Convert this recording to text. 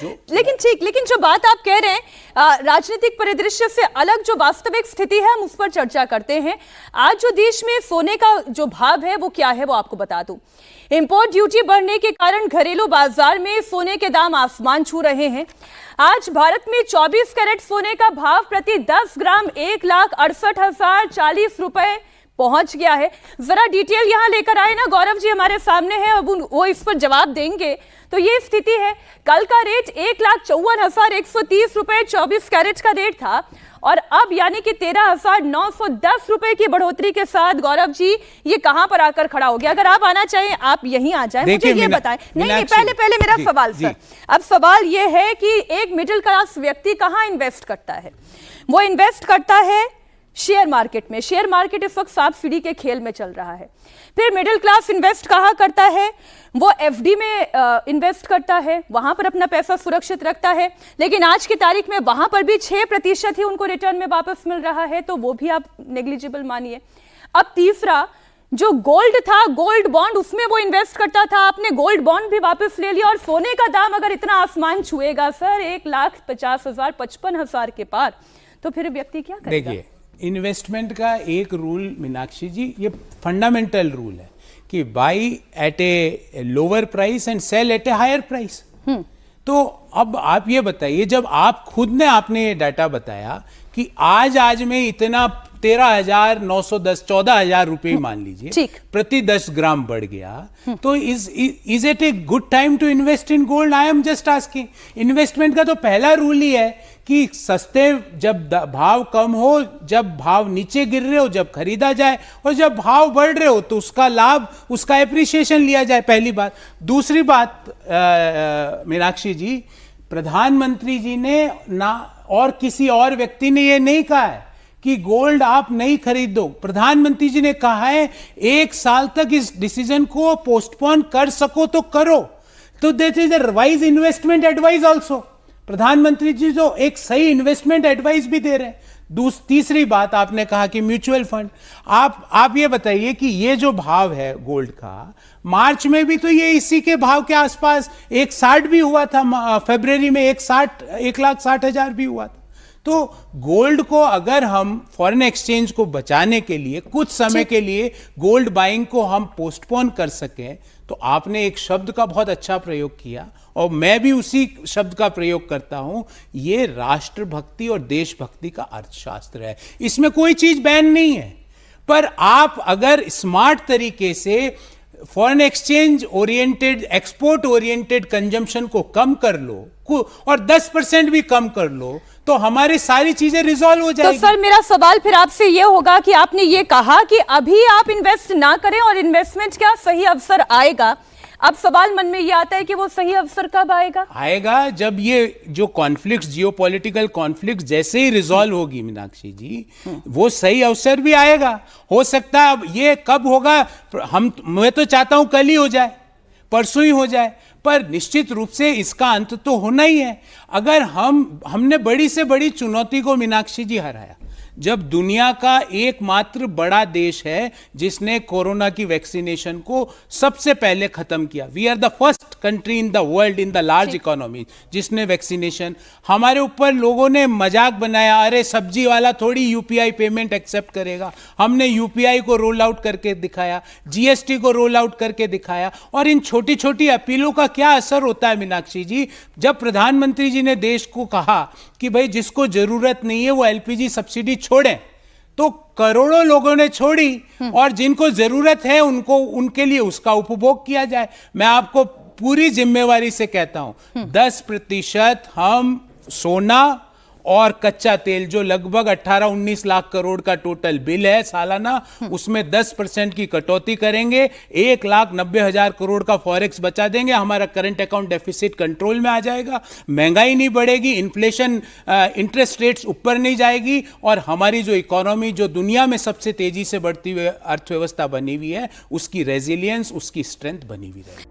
लेकिन ठीक, लेकिन जो बात आप कह रहे हैं राजनीतिक परिदृश्य से अलग जो वास्तविक स्थिति है हम उस पर चर्चा करते हैं। आज जो देश में सोने का जो भाव है वो क्या है वो आपको बता दूं। इंपोर्ट ड्यूटी बढ़ने के कारण घरेलू बाजार में सोने के दाम आसमान छू रहे हैं। आज भारत में 24 कैरेट सोने का भाव प्रति 10 ग्राम 1,68,040 रुपए पहुंच गया है। जरा डिटेल यहां लेकर आए ना गौरव जी, हमारे सामने है, अब वो इस पर जवाब देंगे। तो ये स्थिति है, कल का रेट 1,54,130 रुपए 24 कैरेट का रेट था और अब यानी कि 13,910 रुपए की बढ़ोतरी के साथ गौरव जी ये कहां पर आकर खड़ा हो गया। अगर आप आना चाहें आप यहीं आ जाएं, मुझे ये बताएं। नहीं, पहले मेरा सवाल सर, अब सवाल ये है कि एक मिडिल क्लास व्यक्ति कहां इन्वेस्ट करता है? वो इन्वेस्ट करता है शेयर मार्केट में। शेयर मार्केट इस वक्त सांप सीढ़ी के खेल में चल रहा है। फिर मिडिल क्लास इन्वेस्ट कहां करता है? वो एफडी में इन्वेस्ट करता है, वहां पर अपना पैसा सुरक्षित रखता है। लेकिन आज की तारीख में वहां पर भी 6% ही उनको रिटर्न में वापस मिल रहा है, तो वो भी आप नेग्लिजिबल मानिए। अब तीसरा जो गोल्ड था, गोल्ड बॉन्ड, उसमें वो इन्वेस्ट करता था, आपने गोल्ड बॉन्ड भी वापस ले लिया और सोने का दाम अगर इतना आसमान छुएगा सर 1,50,000 55,000 के पार, तो फिर व्यक्ति क्या करेगा? देखिए, इन्वेस्टमेंट का एक रूल मीनाक्षी जी, ये फंडामेंटल रूल है कि buy at a lower price and sell at a higher price. तो अब आप ये बताइए, जब आप खुद ने आपने ये डाटा बताया कि आज में इतना 13,910 14,000 रुपए मान लीजिए प्रति 10 ग्राम बढ़ गया, तो is it a good time to invest in gold? I am just asking. Investment का तो पहला रूल ही है कि सस्ते जब भाव कम हो, जब भाव नीचे गिर रहे हो जब खरीदा जाए, और जब भाव बढ़ रहे हो तो उसका लाभ, उसका एप्रिसिएशन लिया जाए, पहली बात। दूसरी बात मीनाक्षी जी, प्रधानमंत्री जी ने ना और किसी और व्यक्ति ने ये नहीं कहा है कि गोल्ड आप नहीं खरीदो। प्रधानमंत्री जी ने कहा है 1 साल तक इस डिसीजन को पोस्टपोन कर सको तो करो। तो this is a wise investment advice also. प्रधानमंत्री जी तो एक सही इन्वेस्टमेंट एडवाइस भी दे रहे हैं। तीसरी बात, आपने कहा कि म्यूचुअल फंड, आप ये बताइए कि ये जो भाव है गोल्ड का, मार्च में भी तो ये इसी के भाव के आसपास 1,60 भी हुआ था, फरवरी में 1,60,000 भी हुआ था। तो गोल्ड को अगर हम फॉरेन एक्सचेंज को बचाने के लिए कुछ समय के लिए गोल्ड बाइंग को हम पोस्टपोन कर सकें, तो आपने एक शब्द का बहुत अच्छा प्रयोग किया और मैं भी उसी शब्द का प्रयोग करता हूं, ये राष्ट्रभक्ति और देशभक्ति का अर्थशास्त्र है। इसमें कोई चीज बैन नहीं है, पर आप अगर स्मार्ट तरीके से foreign exchange oriented, export oriented consumption को कम कर लो और 10% भी कम कर लो, तो हमारी सारी चीजें रिजॉल्व हो जाएगी। तो सर मेरा सवाल फिर आपसे ये होगा कि आपने ये कहा कि अभी आप इन्वेस्ट ना करें और इन्वेस्टमेंट का सही अवसर आएगा। अब सवाल मन में ये आता है कि वो सही अवसर कब आएगा? आएगा जब ये जो कॉन्फ्लिक्ट, जियोपॉलिटिकल कॉन्फ्लिक्ट जैसे ही रिजॉल्व होगी मीनाक्षी जी, वो सही अवसर भी आएगा। हो सकता है, अब ये कब होगा, मैं तो चाहता हूं कल ही हो जाए, परसों ही हो जाए, पर निश्चित रूप से इसका अंत तो होना ही है। अगर हमने बड़ी से बड़ी चुनौती को मीनाक्षी जी हराया, जब दुनिया का एकमात्र बड़ा देश है जिसने कोरोना की वैक्सीनेशन को सबसे पहले खत्म किया, we are the first country in the world in the large economy जिसने वैक्सीनेशन, हमारे ऊपर लोगों ने मजाक बनाया, अरे सब्जी वाला थोड़ी यूपीआई पेमेंट एक्सेप्ट करेगा। हमने यूपीआई को रोल आउट करके दिखाया, जीएसटी को रोल आउट करके दिखाया, और इन छोटी छोटी अपीलों का क्या असर होता है मीनाक्षी जी? जब प्रधानमंत्री जी ने देश को कहा कि भाई जिसको जरूरत नहीं है वो एलपीजी सब्सिडी छोड़ें, तो करोड़ों लोगों ने छोड़ी, और जिनको जरूरत है उनको, उनके लिए उसका उपभोग किया जाए। मैं आपको पूरी जिम्मेवारी से कहता हूं 10% हम सोना और कच्चा तेल, जो लगभग 18-19 लाख करोड़ का टोटल बिल है सालाना, उसमें 10% की कटौती करेंगे, 1,90,000 करोड़ का फॉरेक्स बचा देंगे, हमारा करंट अकाउंट डेफिसिट कंट्रोल में आ जाएगा, महंगाई नहीं बढ़ेगी, इन्फ्लेशन, इंटरेस्ट रेट्स ऊपर नहीं जाएगी, और हमारी जो इकोनॉमी, जो दुनिया में सबसे तेजी से बढ़ती हुई अर्थव्यवस्था बनी हुई है, उसकी रेजिलियंस, उसकी स्ट्रेंथ बनी हुई रहेगी।